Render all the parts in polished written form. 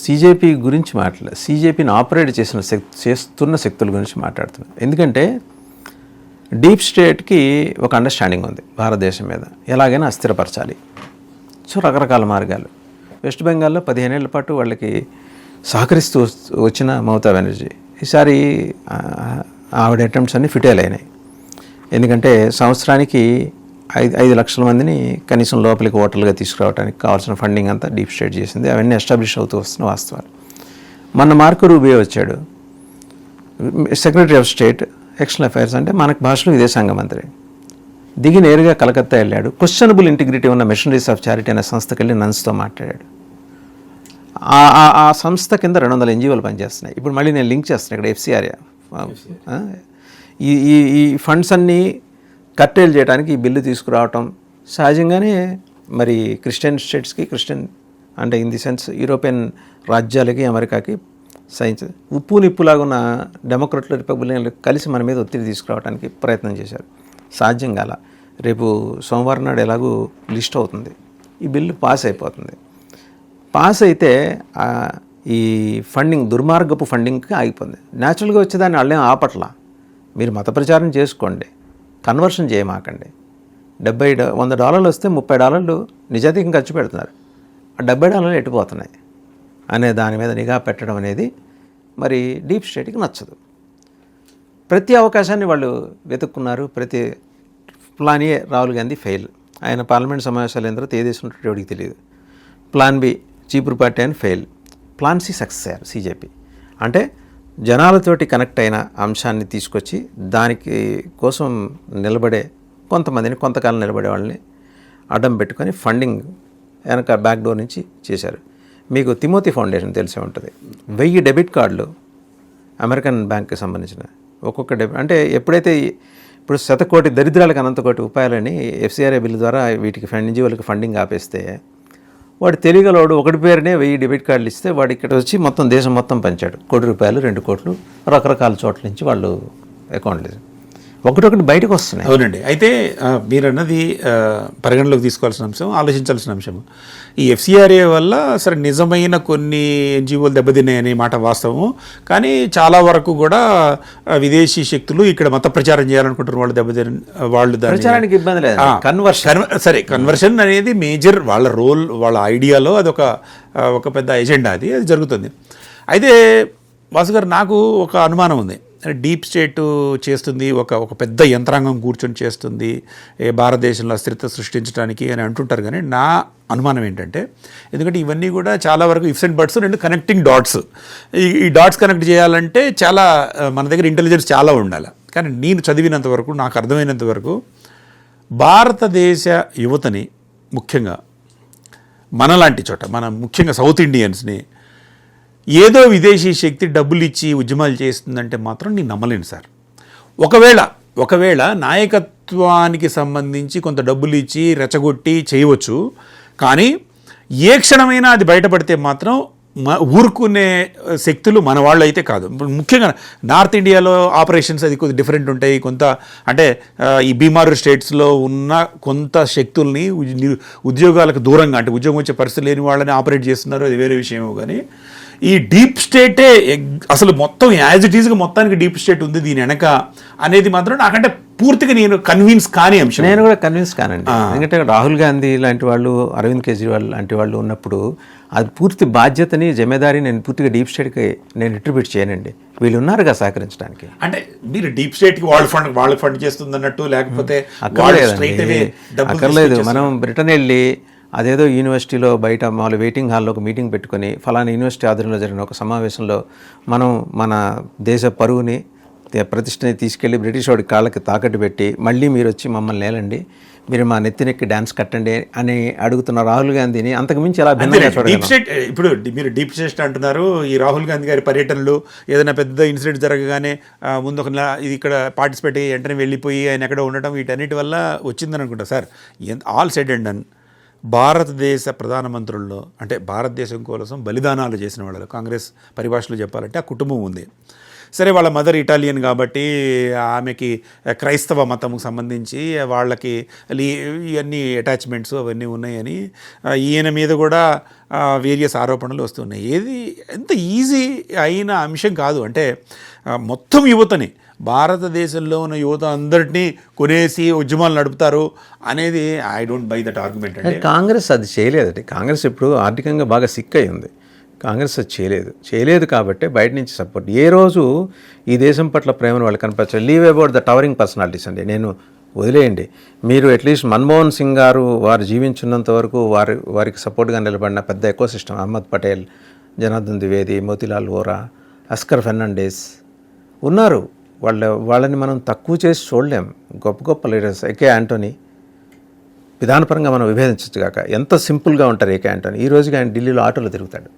CJP గురించి మాట్లాడలేదు, సీజేపీని operate చేస్తున్న శక్తుల గురించి మాట్లాడుతున్నాను. ఎందుకంటే డీప్ స్టేట్కి ఒక అండర్స్టాండింగ్ ఉంది భారతదేశం మీద, ఎలాగైనా అస్థిరపరచాలి. సో రకరకాల మార్గాలు. వెస్ట్ బెంగాల్లో 15 ఏళ్ల పాటు వాళ్ళకి సహకరిస్తూ వచ్చిన మమతా బెనర్జీ ఈసారి ఆవిడ అటెంప్ట్స్ అన్నీ ఫిటైల్ అయినాయి. ఎందుకంటే సంవత్సరానికి 5 లక్షల మందిని కనీసం లోపలికి ఓటర్లుగా తీసుకురావడానికి కావాల్సిన ఫండింగ్ అంతా డీప్ స్టేట్ చేసింది. అవన్నీ ఎస్టాబ్లిష్ అవుతూ వస్తున్న వాస్తవాలు. మొన్న మార్కో రూబియో వచ్చాడు, secretary of state external affairs, అంటే మనకు భాషలో విదేశాంగ మంత్రి. దిగి నేరుగా కలకత్తా వెళ్ళాడు. క్వశ్చనబుల్ ఇంటిగ్రిటీ ఉన్న మిషనరీస్ ఆఫ్ చారిటీ అనే సంస్థకి వెళ్ళి నన్స్తో మాట్లాడాడు. ఆ సంస్థ కింద 200 NGOలు పనిచేస్తున్నాయి. ఇప్పుడు మళ్ళీ నేను లింక్ చేస్తున్నాను ఇక్కడ FCRA. ఈ ఫండ్స్ అన్నీ కట్టేలు చేయడానికి ఈ బిల్లు తీసుకురావటం సహజంగానే మరి క్రిస్టియన్ స్టేట్స్కి, అంటే ఇన్ ది సెన్స్ యూరోపియన్ రాజ్యాలకి, అమెరికాకి సైన్స్ ఉప్పు నిప్పులాగా ఉన్న డెమోక్రట్లు, రిపబ్లికన్లు కలిసి మన మీద ఒత్తిడి తీసుకురావడానికి ప్రయత్నం చేశారు. సాధ్యం కాల. రేపు సోమవారం నాడు ఎలాగూ లిస్ట్ అవుతుంది, ఈ బిల్లు పాస్ అయిపోతుంది. పాస్ అయితే ఈ ఫండింగ్, దుర్మార్గపు ఫండింగ్కి ఆగిపోయింది. న్యాచురల్గా వచ్చేదాన్ని వాళ్ళేం ఆపట్లా. మీరు మత ప్రచారం చేసుకోండి, కన్వర్షన్ చేయమాకండి. $100 వస్తే $30 నిజాతీయం ఖర్చు పెడుతున్నారు. ఆ $70 ఎట్టిపోతున్నాయి అనే దాని మీద నిఘా పెట్టడం అనేది మరి డీప్ స్టేట్కి నచ్చదు. ప్రతి అవకాశాన్ని వాళ్ళు వెతుక్కున్నారు. ప్రతి plan A Rahul Gandhi fail. ఆయన పార్లమెంట్ సమావేశాలు అయిన తర్వాత ఏ దేశం ఉంటుందో ఎవరికి తెలియదు. ప్లాన్ బి చీపురు పార్టీ అని ఫెయిల్. ప్లాన్ సి సక్సెస్ అయ్యారు సీజేపీ. అంటే జనాలతోటి కనెక్ట్ అయిన అంశాన్ని తీసుకొచ్చి దానికి కోసం నిలబడే కొంతమందిని, కొంతకాలం నిలబడే వాళ్ళని అడ్డం పెట్టుకొని ఫండింగ్ వెనక బ్యాక్ డోర్ నుంచి చేశారు. మీకు తిమోతి ఫౌండేషన్ తెలిసే ఉంటుంది. 1000 డెబిట్ కార్డులు అమెరికన్ బ్యాంక్కి సంబంధించిన ఒక్కొక్క అంటే ఎప్పుడైతే ఇప్పుడు 100 కోటి దరిద్రాలకు అనంత కోటి రూపాయలని FCRA బిల్లు ద్వారా వీటికి NGOలకు ఫండింగ్ ఆపేస్తే వాడు తెలియగలవాడు ఒకటి పేరునే 1000 డెబిట్ కార్డులు ఇస్తే వాడు ఇక్కడ వచ్చి మొత్తం దేశం మొత్తం పంచాడు. ₹1 కోటి 2 కోట్లు రకరకాల చోట్ల నుంచి వాళ్ళు అకౌంట్లు ఒకటొకటి బయటకు వస్తున్నాయి. అవునండి. అయితే మీరు అన్నది పరిగణలోకి తీసుకోవాల్సిన అంశం, ఆలోచించాల్సిన అంశం. ఈ FCRA వల్ల సరే నిజమైన కొన్ని NGOలు దెబ్బతిన్నాయనే మాట వాస్తవం. కానీ చాలా వరకు కూడా విదేశీ శక్తులు ఇక్కడ మత ప్రచారం చేయాలనుకుంటున్న వాళ్ళు ప్రచారానికి ఇబ్బంది లేదు. కన్వర్షన్ అనేది మేజర్ వాళ్ళ రోల్, వాళ్ళ ఐడియాలో అదొక పెద్ద ఎజెండా, అది జరుగుతుంది. అయితే వాసు గారు, నాకు ఒక అనుమానం ఉంది. డీప్ స్టేట్ చేస్తుంది, ఒక పెద్ద యంత్రాంగం కూర్చొని చేస్తుంది భారతదేశంలో అస్థిరత సృష్టించడానికి అని అంటుంటారు. కానీ నా అనుమానం ఏంటంటే, ఎందుకంటే ఇవన్నీ కూడా చాలా వరకు ifs and buts, 2 connecting dots. ఈ డాట్స్ కనెక్ట్ చేయాలంటే చాలా మన దగ్గర ఇంటెలిజెన్స్ చాలా ఉండాలి. కానీ నేను చదివినంత వరకు, నాకు అర్థమైనంత వరకు భారతదేశ యువతని, ముఖ్యంగా మనలాంటి చోట, ముఖ్యంగా సౌత్ ఇండియన్స్ని ఏదో విదేశీ శక్తి డబ్బులు ఇచ్చి ఉద్యమాలు చేస్తుందంటే మాత్రం నేను నమ్మలేను సార్. ఒకవేళ నాయకత్వానికి సంబంధించి కొంత డబ్బులు ఇచ్చి రెచ్చగొట్టి చేయవచ్చు. కానీ ఏ క్షణమైనా అది బయటపడితే మాత్రం ఊరుకునే శక్తులు మన వాళ్ళు అయితే కాదు. ముఖ్యంగా నార్త్ ఇండియాలో ఆపరేషన్స్ అది కొద్దిగా డిఫరెంట్ ఉంటాయి. కొంత అంటే ఈ బీమారు స్టేట్స్లో ఉన్న కొంత శక్తుల్ని ఉద్యోగాలకు దూరంగా, అంటే ఉద్యోగం వచ్చే పరిస్థితి లేని వాళ్ళని ఆపరేట్ చేస్తున్నారు, అది వేరే విషయమో. కానీ ఈ డీప్ స్టేటే అసలు మొత్తం యాజ్ ఇట్ ఈజ్గా మొత్తానికి డీప్ స్టేట్ ఉంది దీని వెనక అనేది మాత్రం నాకంటే పూర్తిగా నేను కన్విన్స్ కాని అంశం. నేను కూడా కన్విన్స్ కానండి. ఎందుకంటే రాహుల్ గాంధీ లాంటి వాళ్ళు, అరవింద్ కేజ్రీవాల్ లాంటి వాళ్ళు ఉన్నప్పుడు అది పూర్తి బాధ్యతని, జమేదారి నేను పూర్తిగా డీప్ స్టేట్కి నేను అట్రిబ్యూట్ చేయనండి. వీళ్ళు ఉన్నారుగా సహకరించడానికి. అంటే మీరు డీప్ స్టేట్కి వాళ్ళకి ఫండ్ చేస్తుంది అన్నట్టు, లేకపోతే అక్కర్లేదు. మనం బ్రిటన్ వెళ్ళి అదేదో యూనివర్సిటీలో బయట మామూలు వెయిటింగ్ హాల్లో ఒక మీటింగ్ పెట్టుకొని ఫలానా యూనివర్సిటీ ఆధ్వర్యంలో జరిగిన ఒక సమావేశంలో మనం మన దేశ పరువుని, ప్రతిష్టని తీసుకెళ్ళి బ్రిటిష్ వాడి కాళ్ళకి తాకట్టు పెట్టి మళ్ళీ మీరు వచ్చి మమ్మల్ని నేలండి, మీరు మా నెత్తినెక్కి డ్యాన్స్ కట్టండి అని అడుగుతున్న రాహుల్ గాంధీని అంతకుమించి ఎలా భిన్నంగా చూడాలి. ఇప్పుడు మీరు డీప్ స్టేట్ అంటున్నారు. ఈ రాహుల్ గాంధీ గారి పర్యటనలు, ఏదైనా పెద్ద ఇన్సిడెంట్ జరగగానే ముందు ఒక ఇది ఇక్కడ పార్టిసిపేట్ అయ్యి వెంటనే వెళ్ళిపోయి ఆయన ఎక్కడ ఉండటం, వీటన్నిటి వల్ల వచ్చిందని అనుకుంటా sir. All said and done భారతదేశ ప్రధానమంత్రుల్లో అంటే భారతదేశం కోసం బలిదానాలు చేసిన వాళ్ళు, కాంగ్రెస్ పరిభాషలో చెప్పాలంటే ఆ కుటుంబం ఉంది. సరే, వాళ్ళ మదర్ ఇటాలియన్ కాబట్టి ఆమెకి క్రైస్తవ మతంకు సంబంధించి వాళ్ళకి ఇవన్నీ అటాచ్మెంట్స్ అవన్నీ ఉన్నాయని ఈయన మీద కూడా వేరియస్ ఆరోపణలు వస్తున్నాయి. ఏది ఎంత ఈజీ అయిన అంశం కాదు. అంటే మొత్తం యువతని, భారతదేశంలో ఉన్న యువత అందరినీ కొనేసి ఉద్యమాలు నడుపుతారు అనేది I don't by that argument. అంటే కాంగ్రెస్ అది చేయలేదండి. కాంగ్రెస్ ఇప్పుడు ఆర్థికంగా బాగా సిక్ అయి ఉంది. కాంగ్రెస్ అది చేయలేదు కాబట్టి బయట నుంచి సపోర్ట్. ఏ రోజు ఈ దేశం పట్ల ప్రేమను వాళ్ళు కనిపించారు. Leave about the towering personalities అండి, నేను వదిలేయండి. మీరు అట్లీస్ట్ మన్మోహన్ సింగ్ గారు వారు జీవించున్నంత వరకు వారికి సపోర్ట్గా నిలబడిన పెద్ద ఎకో సిస్టమ్, అహ్మద్ పటేల్, జనార్దన్ ద్వివేది, మోతీలాల్ వోరా, అస్కర్ ఫెర్నాండెస్ ఉన్నారు. వాళ్ళని మనం తక్కువ చేసి చూడలేం. గొప్ప గొప్ప లీడర్స్. ఏకే యాంటోనీ విధానపరంగా మనం విభేదించచ్చు కాక ఎంత సింపుల్గా ఉంటారు ఏకే యాంటోనీ. ఈ రోజుకి ఆయన ఢిల్లీలో ఆటోలో తిరుగుతాడు.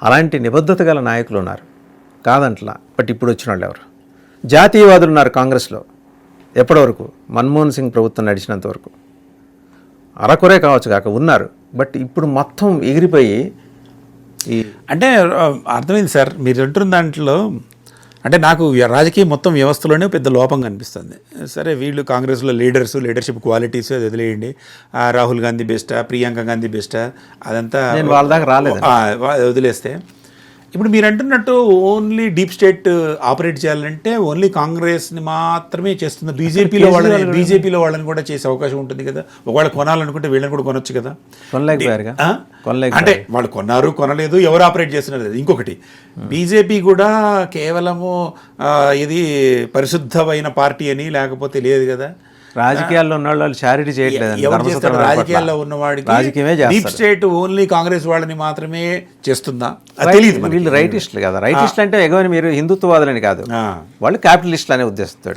అలాంటి నిబద్ధత గల నాయకులు ఉన్నారు, కాదంట్లా. బట్ ఇప్పుడు వచ్చిన వాళ్ళు ఎవరు? జాతీయవాదులు ఉన్నారు కాంగ్రెస్లో. ఎప్పటివరకు? మన్మోహన్ సింగ్ ప్రభుత్వం నడిచినంత వరకు. అరకొరే కావచ్చు కాక ఉన్నారు. బట్ ఇప్పుడు మొత్తం ఎగిరిపోయి అంటే అర్థమైంది సార్ మీరు అంటున్న దాంట్లో. అంటే నాకు రాజకీయ మొత్తం వ్యవస్థలోనే పెద్ద లోపం కనిపిస్తుంది. సరే, వీళ్ళు కాంగ్రెస్లో లీడర్షిప్ క్వాలిటీస్ అది వదిలేయండి. రాహుల్ గాంధీ బెస్టా, ప్రియాంక గాంధీ బెస్టా, అదంతా వాళ్ళ దాకా రాలేదు, వదిలేస్తే. ఇప్పుడు మీరు అంటున్నట్టు ఓన్లీ డీప్ స్టేట్ ఆపరేట్ చేయాలంటే ఓన్లీ కాంగ్రెస్ని మాత్రమే చేస్తుంది. బీజేపీలో వాళ్ళని కూడా చేసే అవకాశం ఉంటుంది కదా. ఒకవేళ కొనాలనుకుంటే వీళ్ళని కూడా కొనొచ్చు కదా. అంటే వాళ్ళు కొనలేదు, ఎవరు ఆపరేట్ చేస్తున్నారు. ఇంకొకటి, బీజేపీ కూడా కేవలము ఇది పరిశుద్ధమైన పార్టీ అని లేకపోతే లేదు కదా. రాజకీయాల్లో ఉన్న వాళ్ళు చారిటీ చేయట్లేదు. రాజకీయాల్లో ఉన్నవాడికి డీప్ స్టేట్ ఓన్లీ కాంగ్రెస్ వాళ్ళని మాత్రమే చేస్తుందా తెలియదు. వీళ్ళు రైటిస్టులు కదా. రైటిస్టులు అంటే ఎగవని మీరు హిందుత్వవాదులని కాదు, వాళ్ళు క్యాపిటలిస్టులు అనే ఉద్దేశంతో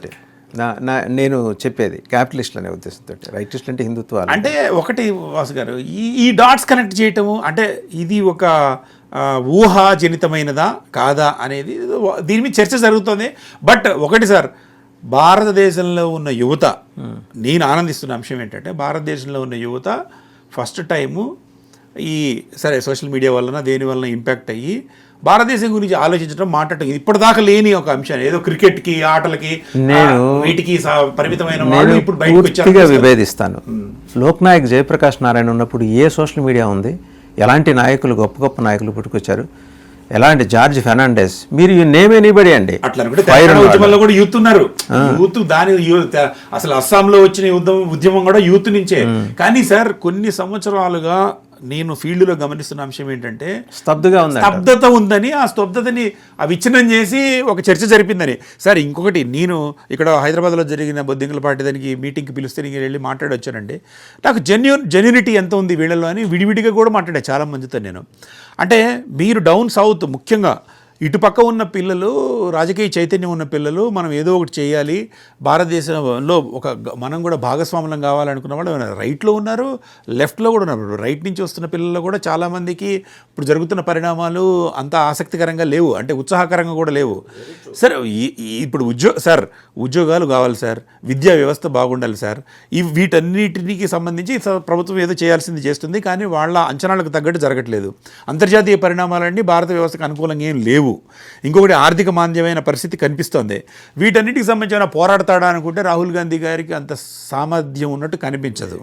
నేను చెప్పేది. క్యాపిటలిస్టులు అనే ఉద్దేశంతో. రైటిస్టులు అంటే హిందుత్వాలు. అంటే ఒకటి వాసు గారు, ఈ డాట్స్ కనెక్ట్ చేయటము అంటే ఇది ఒక ఊహాజనితమైనదా కాదా అనేది దీని మీద చర్చ జరుగుతుంది. బట్ ఒకటి సార్, భారతదేశంలో ఉన్న యువత, నేను ఆనందిస్తున్న అంశం ఏంటంటే భారతదేశంలో ఉన్న యువత ఫస్ట్ టైము సరే సోషల్ మీడియా వలన దేని వలన ఇంపాక్ట్ అయ్యి భారతదేశం గురించి ఆలోచించడం, మాట్లాడటం ఇప్పటిదాకా లేని ఒక అంశం. ఏదో క్రికెట్కి, ఆటలకి, వీటికి పరిమితమైన వాళ్ళు ఇప్పుడు బయటకు విభేదిస్తాను. లోక్నాయక్ జయప్రకాష్ నారాయణ ఉన్నప్పుడు ఏ సోషల్ మీడియా ఉంది? ఎలాంటి నాయకులు, గొప్ప గొప్ప నాయకులు పుట్టుకొచ్చారు? ఎలాంటి జార్జ్ ఫెర్నాండెస్, మీరు నేమ్ ఎనీబడి అండి. అట్లా ఉద్యమంలో కూడా యూత్ ఉన్నారు. యూత్ అసలు అస్సాంలో వచ్చిన ఉద్యమం కూడా యూత్ నుంచే. కానీ సార్ కొన్ని సంవత్సరాలుగా నేను ఫీల్డ్లో గమనిస్తున్న అంశం ఏంటంటే స్తబ్దత ఉందని, ఆ స్తబ్దతని విచ్ఛిన్నం చేసి ఒక చర్చ జరిపిందని. సార్ ఇంకొకటి, నేను ఇక్కడ హైదరాబాద్లో జరిగిన బొద్దింకల పార్టీ దానికి మీటింగ్కి పిలిస్తే నేను వెళ్ళి మాట్లాడొచ్చానండి. నాకు జెన్యూనిటీ ఎంత ఉంది వీళ్ళలో అని విడివిడిగా కూడా మాట్లాడా చాలా మందితో నేను. అంటే మీరు డౌన్ సౌత్ ముఖ్యంగా ఇటుపక్క ఉన్న పిల్లలు, రాజకీయ చైతన్యం ఉన్న పిల్లలు, మనం ఏదో ఒకటి చేయాలి, భారతదేశంలో మనం కూడా భాగస్వాములం కావాలనుకున్న వాళ్ళు రైట్లో ఉన్నారు, లెఫ్ట్లో కూడా ఉన్నారు. రైట్ నుంచి వస్తున్న పిల్లలు కూడా చాలామందికి ఇప్పుడు జరుగుతున్న పరిణామాలు అంత ఆసక్తికరంగా లేవు, అంటే ఉత్సాహకరంగా కూడా లేవు. సార్ ఇప్పుడు ఉద్యోగాలు కావాలి సార్, విద్యా వ్యవస్థ బాగుండాలి సార్. వీటన్నిటికి సంబంధించి ప్రభుత్వం ఏదో చేయాల్సింది చేస్తుంది, కానీ వాళ్ళ అంచనాలకు తగ్గట్టు జరగట్లేదు. అంతర్జాతీయ పరిణామాలన్నీ భారత వ్యవస్థకు అనుకూలంగా ఏం లేవు. ఇంకొకటి, ఆర్థిక మాంద్యమైన పరిస్థితి కనిపిస్తోంది. వీటన్నిటికి సంబంధించిన పోరాడతాడా అనుకుంటే రాహుల్ గాంధీ గారికి అంత సామర్థ్యం ఉన్నట్టు కనిపించదు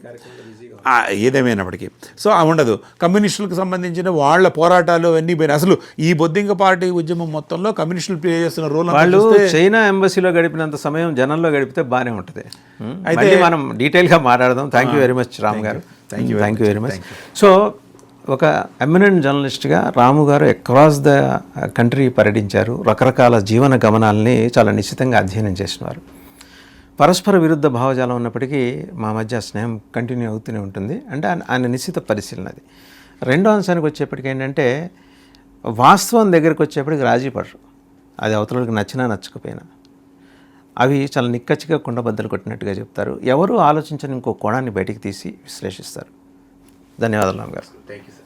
ఏదేమైనప్పటికీ. సో ఉండదు. కమ్యూనిస్టులకు సంబంధించిన వాళ్ళ పోరాటాలు అవన్నీ పోయినాయి. అసలు ఈ బొద్దింక పార్టీ ఉద్యమం మొత్తంలో కమ్యూనిస్టులు ప్లే చేస్తున్న రోల్, వాళ్ళు చైనా ఎంబసీలో గడిపినంత సమయం జనంలో గడిపితే బాగానే ఉంటుంది. అయితే మనం డీటెయిల్గా మాట్లాడదాం. Thank you very much Ram గారు. Thank you very much. So ఒక ఎమినెంట్ జర్నలిస్ట్గా రాము గారు అక్రాస్ ద కంట్రీ పర్యటించారు. రకరకాల జీవన గమనాలని చాలా నిశ్చితంగా అధ్యయనం చేసినారు. పరస్పర విరుద్ధ భావజాలం ఉన్నప్పటికీ మా మధ్య స్నేహం కంటిన్యూ అవుతూనే ఉంటుంది. అంటే ఆయన నిశ్చిత పరిశీలన అది. రెండో అంశానికి వచ్చేప్పటికి ఏంటంటే వాస్తవం దగ్గరికి వచ్చేప్పటికి రాజీ పడరు. అది అవతలకి నచ్చినా నచ్చకపోయినా అవి చాలా నిక్కచ్చిగా కుండబద్దలు కొట్టినట్టుగా చెప్తారు. ఎవరు ఆలోచించని ఇంకో కోణాన్ని బయటికి తీసి విశ్లేషిస్తారు. ధన్యవాదాలు రామ్ గారు. Thank you sir.